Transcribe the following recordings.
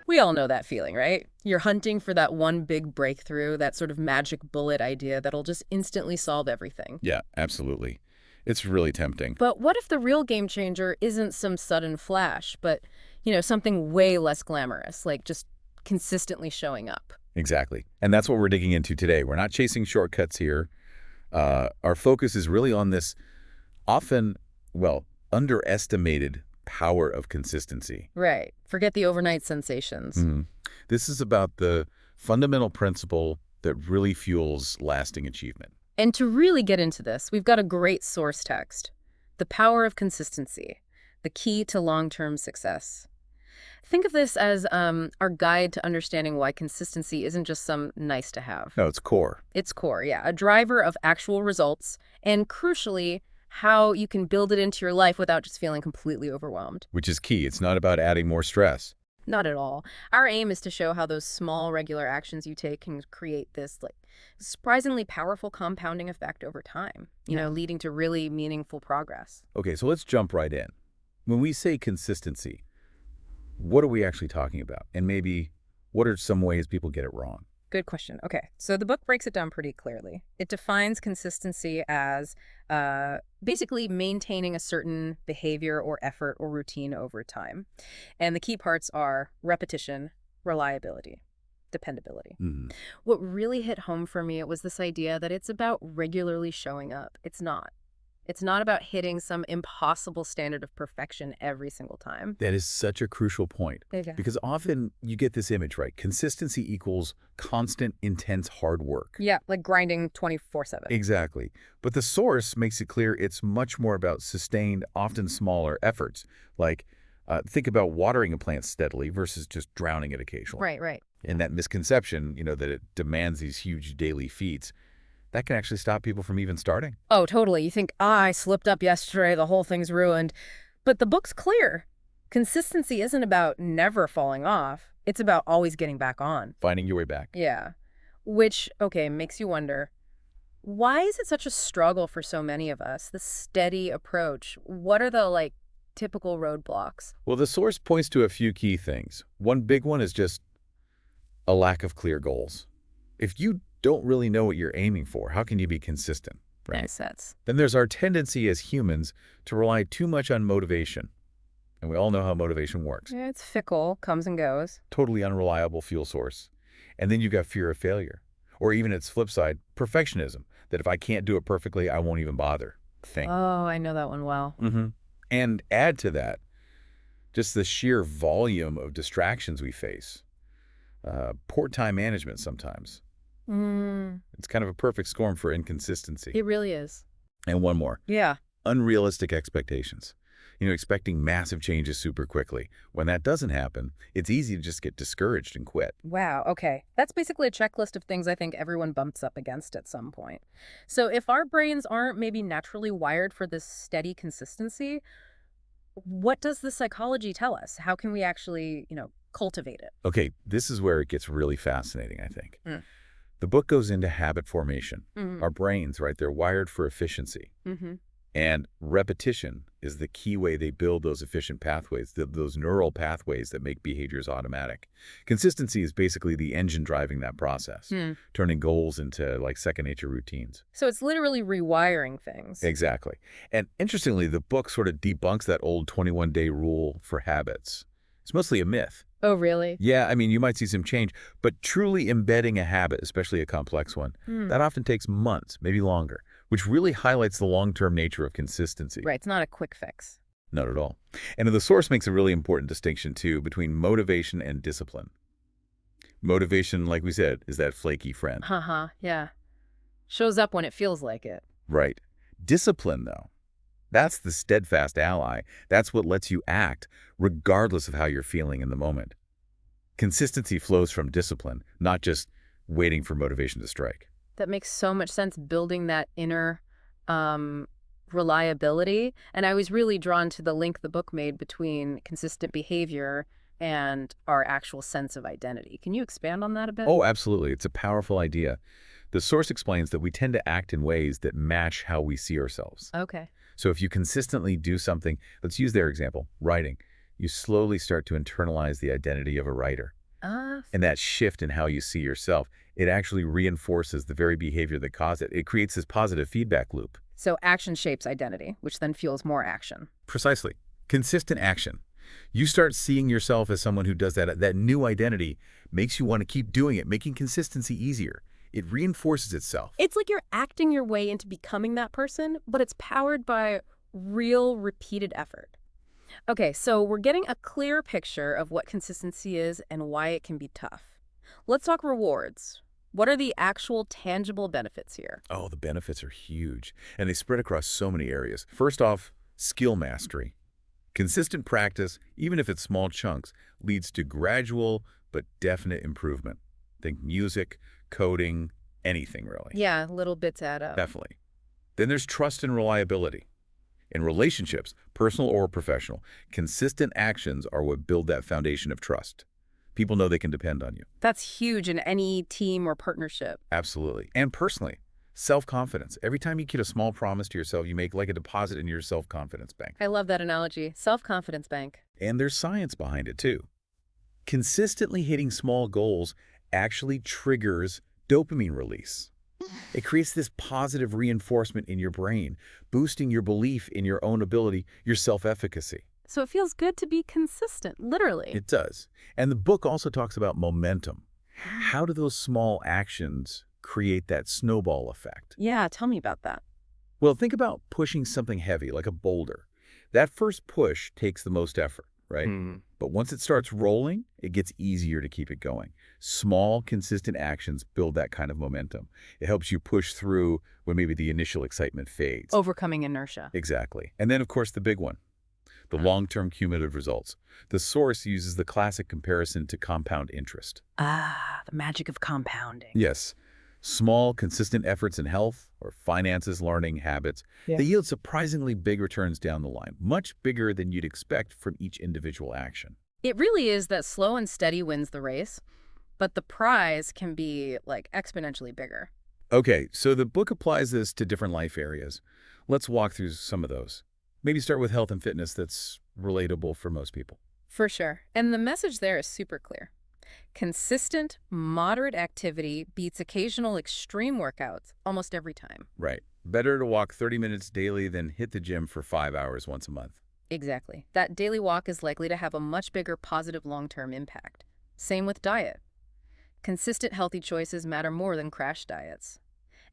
We all know that feeling, right? You're hunting for that one big breakthrough, that sort of magic bullet idea that'll just instantly solve everything. Yeah, absolutely. It's really tempting. But what if the real game changer isn't some sudden flash, but, something way less glamorous, like just consistently showing up? Exactly. And that's what we're digging into today. We're not chasing shortcuts here. Our focus is really on this often, well, underestimated power of consistency. Right. Forget the overnight sensations. Mhm. This is about the fundamental principle that really fuels lasting achievement. And to really get into this, we've got a great source text. The Power of Consistency, the Key to Long-Term Success. Think of this as our guide to understanding why consistency isn't just some nice to have. No, it's core. Its core, yeah, a driver of actual results, and crucially, how you can build it into your life without just feeling completely overwhelmed. Which is key. It's not about adding more stress. Not at all. Our aim is to show how those small, regular actions you take can create this, surprisingly powerful compounding effect over time, leading to really meaningful progress. Okay, so let's jump right in. When we say consistency, what are we actually talking about? And maybe what are some ways people get it wrong? Good question. Okay, so the book breaks it down pretty clearly. It defines consistency as basically maintaining a certain behavior or effort or routine over time. And the key parts are repetition, reliability, dependability. Mhm. What really hit home for me was this idea that it's about regularly showing up. It's not. It's not about hitting some impossible standard of perfection every single time. That is such a crucial point Okay. because often you get this image, right? Consistency equals constant, intense hard work. Yeah, like grinding 24/7. Exactly. But the source makes it clear it's much more about sustained, often smaller efforts. Like, think about watering a plant steadily versus just drowning it occasionally. Right, right. And that misconception, that it demands these huge daily feats, that can actually stop people from even starting. Oh, totally. You think, I slipped up yesterday, the whole thing's ruined. But the book's clear. Consistency isn't about never falling off. It's about always getting back on. Finding your way back. Yeah. Which, okay, makes you wonder, why is it such a struggle for so many of us, the steady approach? What are the, typical roadblocks? Well, the source points to a few key things. One big one is just a lack of clear goals. If you don't really know what you're aiming for, how can you be consistent, right? Makes sense. Then there's our tendency as humans to rely too much on motivation. And we all know how motivation works. Yeah, it's fickle, comes and goes. Totally unreliable fuel source. And then you've got fear of failure. Or even its flip side, perfectionism, that if I can't do it perfectly, I won't even bother. Thing. Oh, I know that one well. And add to that, just the sheer volume of distractions we face. Poor time management sometimes. It's kind of a perfect storm for inconsistency. It really is. And one more. Yeah. Unrealistic expectations. Expecting massive changes super quickly. When that doesn't happen, it's easy to just get discouraged and quit. Wow, okay. That's basically a checklist of things I think everyone bumps up against at some point. So if our brains aren't maybe naturally wired for this steady consistency, what does the psychology tell us? How can we actually, cultivate it? Okay, this is where it gets really fascinating, I think. Mm. The book goes into habit formation. Mm-hmm. Our brains, right, they're wired for efficiency. Mm-hmm. And repetition is the key way they build those efficient pathways, those neural pathways that make behaviors automatic. Consistency is basically the engine driving that process, turning goals into second nature routines. So it's literally rewiring things. Exactly. And interestingly, the book sort of debunks that old 21-day rule for habits. It's mostly a myth. Oh, really? Yeah, I mean, you might see some change, but truly embedding a habit, especially a complex one, that often takes months, maybe longer, which really highlights the long-term nature of consistency. Right, it's not a quick fix. Not at all. And the source makes a really important distinction, too, between motivation and discipline. Motivation, like we said, is that flaky friend. Yeah. Shows up when it feels like it. Right. Discipline, though, that's the steadfast ally. That's what lets you act, regardless of how you're feeling in the moment. Consistency flows from discipline, not just waiting for motivation to strike. That makes so much sense, building that inner reliability. And I was really drawn to the link the book made between consistent behavior and our actual sense of identity. Can you expand on that a bit? Oh, absolutely. It's a powerful idea. The source explains that we tend to act in ways that match how we see ourselves. Okay. So if you consistently do something, let's use their example, writing, you slowly start to internalize the identity of a writer. Uh, And that shift in how you see yourself, it actually reinforces the very behavior that caused it. It creates this positive feedback loop. so action shapes identity, which then fuels more action. Precisely. Consistent action. You start seeing yourself as someone who does that. That new identity makes you want to keep doing it, making consistency easier. It reinforces itself. It's like you're acting your way into becoming that person, but it's powered by real, repeated effort. Okay, so we're getting a clear picture of what consistency is and why it can be tough. Let's talk rewards. What are the actual tangible benefits here? Oh, the benefits are huge, and they spread across so many areas. First off, skill mastery. Consistent practice, even if it's small chunks, leads to gradual but definite improvement. Think music, coding, anything really. Yeah, little bits add up. Definitely. Then there's trust and reliability. In relationships, personal or professional, consistent actions are what build that foundation of trust. People know they can depend on you. That's huge in any team or partnership. Absolutely. And personally, self-confidence. Every time you keep a small promise to yourself, you make like a deposit in your self-confidence bank. I love that analogy. Self-confidence bank. And there's science behind it too. Consistently hitting small goals actually triggers dopamine release. It creates this positive reinforcement in your brain, boosting your belief in your own ability, your self-efficacy. So it feels good to be consistent, literally. It does. And the book also talks about momentum. How do those small actions create that snowball effect? Yeah, tell me about that. Well, think about pushing something heavy, like a boulder. That first push takes the most effort, right? But once it starts rolling, it gets easier to keep it going. Small, consistent actions build that kind of momentum. It helps you push through when maybe the initial excitement fades. Overcoming inertia. Exactly. And then, of course, the big one, the long-term cumulative results. The source uses the classic comparison to compound interest. Ah, the magic of compounding. Yes. Small, consistent efforts in health or finances, learning, habits, they yield surprisingly big returns down the line, much bigger than you'd expect from each individual action. It really is that slow and steady wins the race, but the prize can be, like, exponentially bigger. Okay, so the book applies this to different life areas. Let's walk through some of those. Maybe start with health and fitness that's relatable for most people. For sure. And the message there is super clear. Consistent, moderate activity beats occasional extreme workouts almost every time. Right. Better to walk 30 minutes daily than hit the gym for 5 hours once a month. Exactly. That daily walk is likely to have a much bigger positive long-term impact. Same with diet. Consistent healthy choices matter more than crash diets.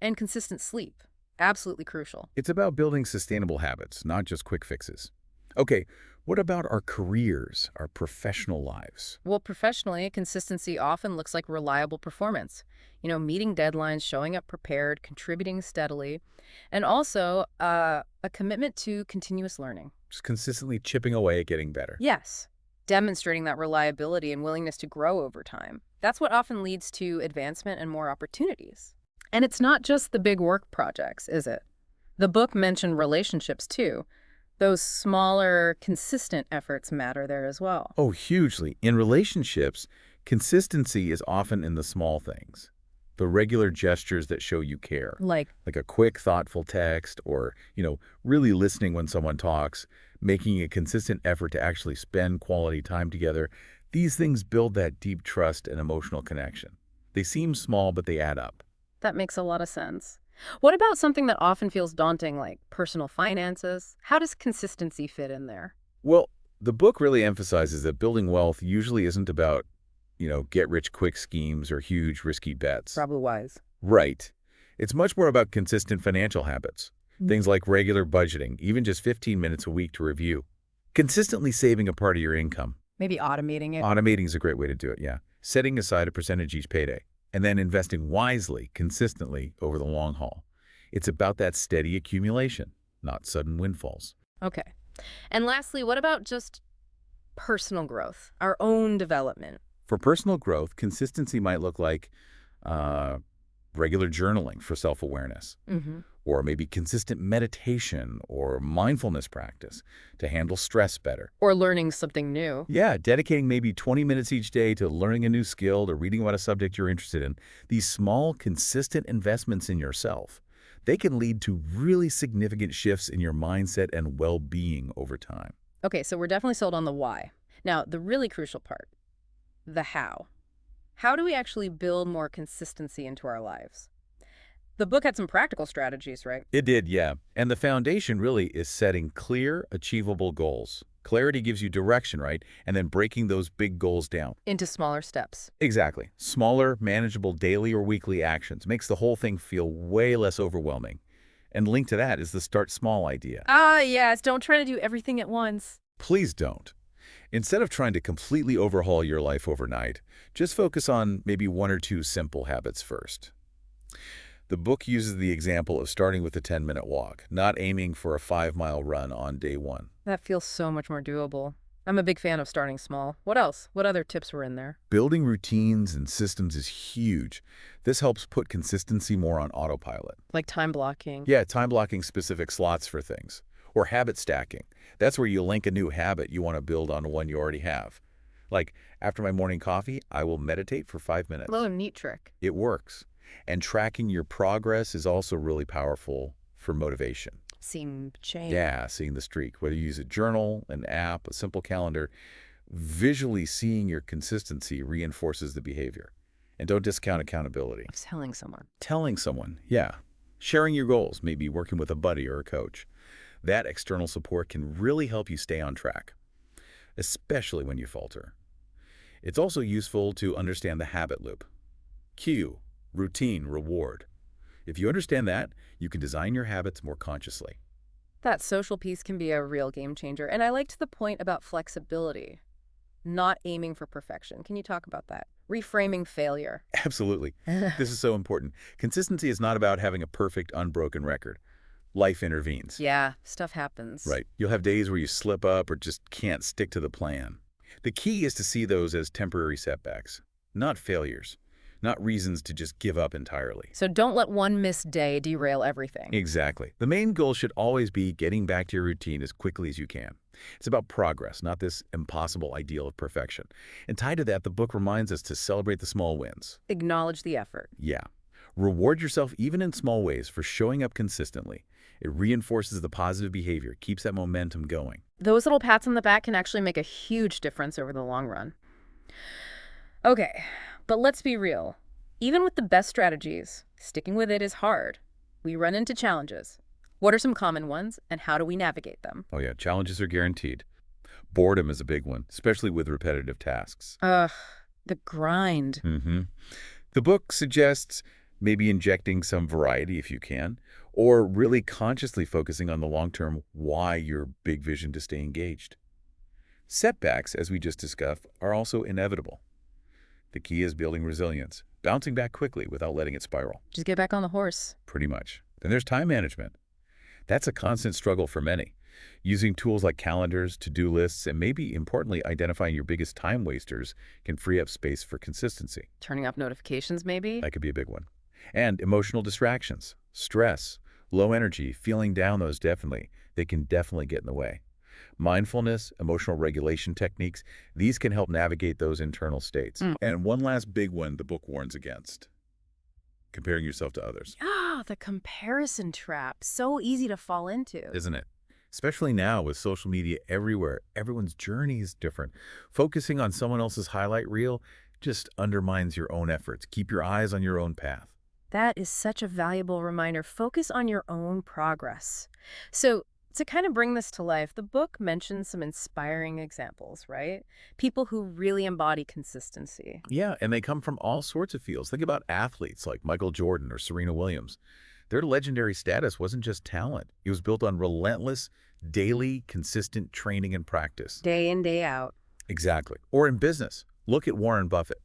And consistent sleep. Absolutely crucial. It's about building sustainable habits, not just quick fixes. Okay, what about our careers, our professional lives? Well, professionally, consistency often looks like reliable performance. You know, meeting deadlines, showing up prepared, contributing steadily, and also a commitment to continuous learning. Just consistently chipping away at getting better. Yes, demonstrating that reliability and willingness to grow over time. That's what often leads to advancement and more opportunities. And it's not just the big work projects, is it? The book mentioned relationships, too. Those smaller, consistent efforts matter there as well. Oh, hugely. In relationships, consistency is often in the small things. The regular gestures that show you care. Like Like a quick, thoughtful text or, really listening when someone talks, making a consistent effort to actually spend quality time together. These things build that deep trust and emotional connection. They seem small, but they add up. that makes a lot of sense. What about something that often feels daunting, like personal finances? How does consistency fit in there? Well, the book really emphasizes that building wealth usually isn't about, get-rich-quick schemes or huge, risky bets. Probably wise. Right. It's much more about consistent financial habits. Things like regular budgeting, even just 15 minutes a week to review. Consistently saving a part of your income. Maybe automating it. Automating is a great way to do it, yeah. Setting aside a percentage each payday. And then investing wisely, consistently over the long haul. It's about that steady accumulation, not sudden windfalls. Okay. And lastly, what about just personal growth, our own development? For personal growth, consistency might look like regular journaling for self-awareness, or maybe consistent meditation or mindfulness practice to handle stress better. Or learning something new. Yeah, dedicating maybe 20 minutes each day to learning a new skill or reading about a subject you're interested in. These small, consistent investments in yourself, They can lead to really significant shifts in your mindset and well-being over time. Okay, so we're definitely sold on the why. Now, the really crucial part, the how. How do we actually build more consistency into our lives? The book had some practical strategies, right? It did, yeah. And the foundation really is setting clear, achievable goals. Clarity gives you direction, right? And then breaking those big goals down. Into smaller steps. Exactly. Smaller, manageable daily or weekly actions makes the whole thing feel way less overwhelming. And linked to that is the start small idea. Ah, yes, don't try to do everything at once. Please don't. Instead of trying to completely overhaul your life overnight, just focus on maybe one or two simple habits first. The book uses the example of starting with a 10-minute walk, not aiming for a 5-mile run on day one. That feels so much more doable. I'm a big fan of starting small. What else? What other tips were in there? Building routines and systems is huge. This helps put consistency more on autopilot. Like time blocking. Yeah, time blocking specific slots for things. Or habit stacking. That's where you link a new habit you want to build on one you already have. Like, after my morning coffee, I will meditate for 5 minutes. Oh, neat trick. It works. And tracking your progress is also really powerful for motivation. Seeing change. Yeah, seeing the streak. Whether you use a journal, an app, a simple calendar, visually seeing your consistency reinforces the behavior. And don't discount accountability. Telling someone. Telling someone, yeah. Sharing your goals, maybe working with a buddy or a coach. That external support can really help you stay on track, especially when you falter. It's also useful to understand the habit loop. Cue, routine, reward. If you understand that, you can design your habits more consciously. That social piece can be a real game changer. And I liked the point about flexibility, not aiming for perfection. Can you talk about that? Reframing failure. Absolutely. This is so important. Consistency is not about having a perfect, unbroken record. Life intervenes. Yeah, stuff happens. Right. You'll have days where you slip up or just can't stick to the plan. The key is to see those as temporary setbacks, not failures, not reasons to just give up entirely. So don't let one missed day derail everything. Exactly. The main goal should always be getting back to your routine as quickly as you can. It's about progress, not this impossible ideal of perfection. And tied to that, the book reminds us to celebrate the small wins. Acknowledge the effort. Yeah. Reward yourself even in small ways for showing up consistently. It reinforces the positive behavior, keeps that momentum going. Those little pats on the back can actually make a huge difference over the long run. Okay, but let's be real. Even with the best strategies, sticking with it is hard. We run into challenges. What are some common ones, and how do we navigate them? Oh yeah, challenges are guaranteed. Boredom is a big one, especially with repetitive tasks. The grind. The book suggests maybe injecting some variety if you can, or really consciously focusing on the long-term why your big vision to stay engaged. Setbacks, as we just discussed, are also inevitable. The key is building resilience, bouncing back quickly without letting it spiral. Just get back on the horse. Pretty much. Then there's time management. That's a constant struggle for many. Using tools like calendars, to-do lists, and maybe, importantly, identifying your biggest time wasters can free up space for consistency. Turning off notifications, maybe? That could be a big one. And emotional distractions, stress, low energy, feeling down, they can definitely get in the way. Mindfulness, emotional regulation techniques, these can help navigate those internal states. And one last big one the book warns against: comparing yourself to others. Ah, the comparison trap. So easy to fall into. Isn't it? Especially now with social media everywhere, everyone's journey is different. Focusing on someone else's highlight reel just undermines your own efforts. Keep your eyes on your own path. That is such a valuable reminder. Focus on your own progress. So, to kind of bring this to life, the book mentions some inspiring examples, right? People who really embody consistency. Yeah, and they come from all sorts of fields. Think about athletes like Michael Jordan or Serena Williams. Their legendary status wasn't just talent. It was built on relentless, daily, consistent training and practice. Day in, day out. Exactly. Or in business. Look at Warren Buffett.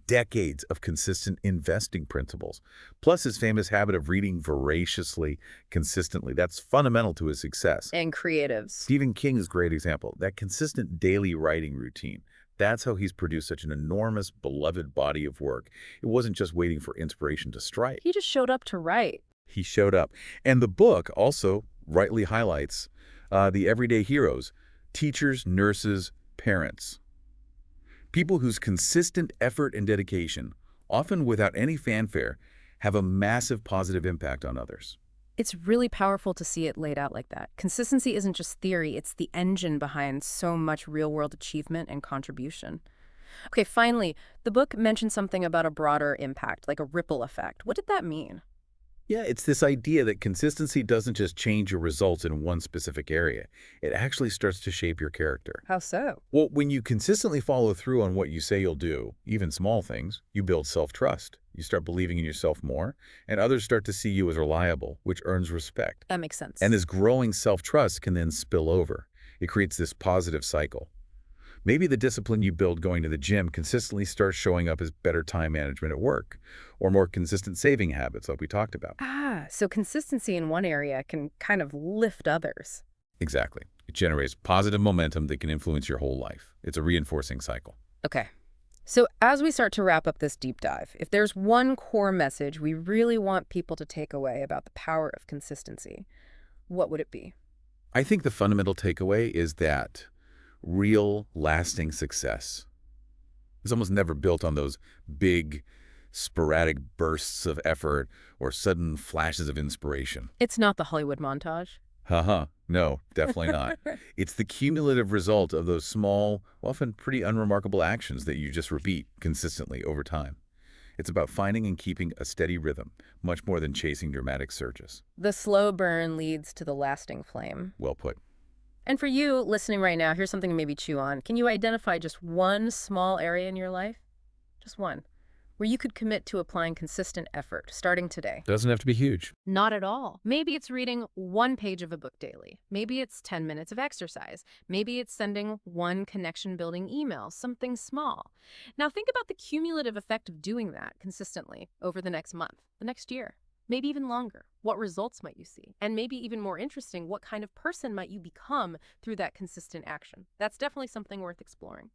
Decades of consistent investing principles, plus his famous habit of reading voraciously, consistently. That's fundamental to his success. And creatives. Stephen King is a great example. That consistent daily writing routine. That's how he's produced such an enormous, beloved body of work. It wasn't just waiting for inspiration to strike. He just showed up to write. He showed up. And the book also rightly highlights the everyday heroes: teachers, nurses, parents. People whose consistent effort and dedication, often without any fanfare, have a massive positive impact on others. It's really powerful to see it laid out like that. Consistency isn't just theory, it's the engine behind so much real-world achievement and contribution. Okay, finally, the book mentioned something about a broader impact, like a ripple effect. What did that mean? Yeah, it's this idea that consistency doesn't just change your results in one specific area. It actually starts to shape your character. How so? Well, when you consistently follow through on what you say you'll do, even small things, you build self-trust. You start believing in yourself more, and others start to see you as reliable, which earns respect. That makes sense. And this growing self-trust can then spill over. It creates this positive cycle. Maybe the discipline you build going to the gym consistently starts showing up as better time management at work, or more consistent saving habits like we talked about. So consistency in one area can kind of lift others. Exactly. It generates positive momentum that can influence your whole life. It's a reinforcing cycle. Okay. So as we start to wrap up this deep dive, if there's one core message we really want people to take away about the power of consistency, what would it be? I think the fundamental takeaway is that real, lasting success is almost never built on those big, sporadic bursts of effort or sudden flashes of inspiration. It's not the Hollywood montage. Haha, no, definitely not. It's the cumulative result of those small, often pretty unremarkable actions that you just repeat consistently over time. It's about finding and keeping a steady rhythm, much more than chasing dramatic surges. The slow burn leads to the lasting flame. Well put. And for you listening right now, here's something to maybe chew on. Can you identify just one small area in your life, just one, where you could commit to applying consistent effort starting today? Doesn't have to be huge. Not at all. Maybe it's reading one page of a book daily. Maybe it's 10 minutes of exercise. Maybe it's sending one connection-building email, something small. Now think about the cumulative effect of doing that consistently over the next month, the next year, maybe even longer. What results might you see? And maybe even more interesting, what kind of person might you become through that consistent action? That's definitely something worth exploring.